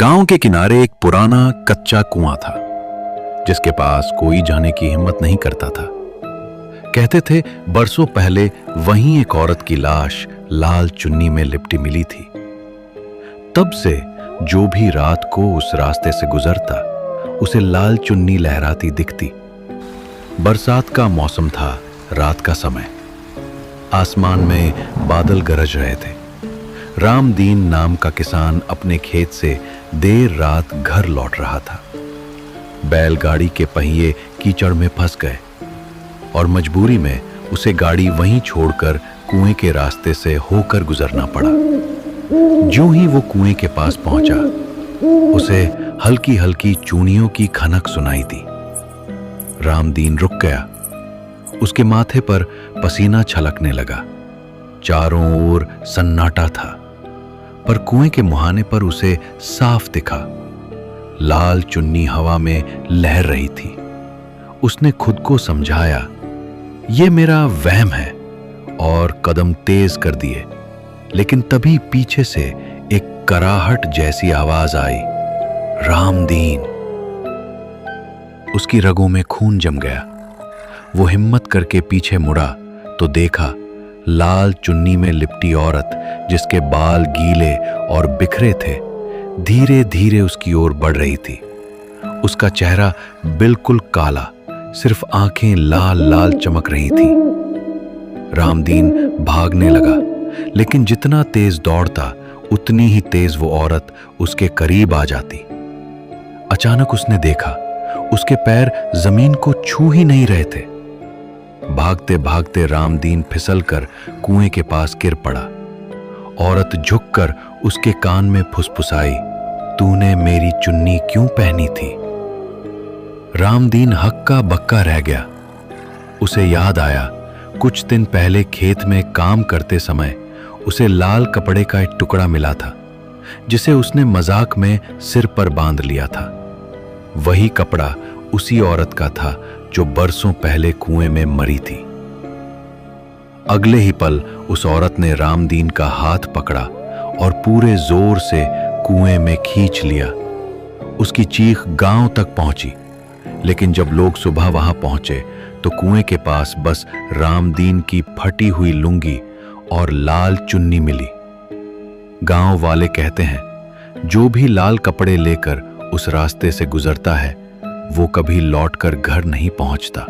गांव के किनारे एक पुराना कच्चा कुआं था जिसके पास कोई जाने की हिम्मत नहीं करता था। कहते थे बरसों पहले वहीं एक औरत की लाश लाल चुन्नी में लिपटी मिली थी। तब से जो भी रात को उस रास्ते से गुजरता उसे लाल चुन्नी लहराती दिखती। बरसात का मौसम था, रात का समय। आसमान में बादल गरज रहे थे। रामदीन नाम का किसान अपने खेत से देर रात घर लौट रहा था। बैलगाड़ी के पहिए कीचड़ में फंस गए और मजबूरी में उसे गाड़ी वहीं छोड़कर कुएं के रास्ते से होकर गुजरना पड़ा। ज्यों ही वो कुएं के पास पहुंचा, उसे हल्की हल्की चूड़ियों की खनक सुनाई दी। रामदीन रुक गया। उसके माथे पर पसीना छलकने लगा। चारों ओर सन्नाटा था, पर कुएं के मुहाने पर उसे साफ दिखा। लाल चुन्नी हवा में लहर रही थी। उसने खुद को समझाया, ये मेरा वहम है, और कदम तेज कर दिए। लेकिन तभी पीछे से एक कराहट जैसी आवाज आई, रामदीन। उसकी रगों में खून जम गया। वो हिम्मत करके पीछे मुड़ा तो देखा लाल चुन्नी में लिपटी औरत, जिसके बाल गीले और बिखरे थे, धीरे धीरे उसकी ओर बढ़ रही थी। उसका चेहरा बिल्कुल काला, सिर्फ आंखें लाल लाल चमक रही थी। रामदीन भागने लगा, लेकिन जितना तेज दौड़ता उतनी ही तेज वो औरत उसके करीब आ जाती। अचानक उसने देखा उसके पैर जमीन को छू ही नहीं रहे थे। भागते भागते रामदीन फिसलकर कुएं के पास गिर पड़ा। औरत झुककर उसके कान में फुसफुसाई, तूने मेरी चुन्नी क्यों पहनी थी? रामदीन हक्का बक्का रह गया। उसे याद आया, कुछ दिन पहले खेत में काम करते समय उसे लाल कपड़े का एक टुकड़ा मिला था, जिसे उसने मजाक में सिर पर बांध लिया था। वही कपड़ा उसी औरत का था जो बरसों पहले कुएं में मरी थी। अगले ही पल उस औरत ने रामदीन का हाथ पकड़ा और पूरे जोर से कुएं में खींच लिया। उसकी चीख गांव तक पहुंची, लेकिन जब लोग सुबह वहां पहुंचे तो कुएं के पास बस रामदीन की फटी हुई लुंगी और लाल चुन्नी मिली। गांव वाले कहते हैं, जो भी लाल कपड़े लेकर उस रास्ते से गुजरता है वो कभी लौटकर घर नहीं पहुंचता।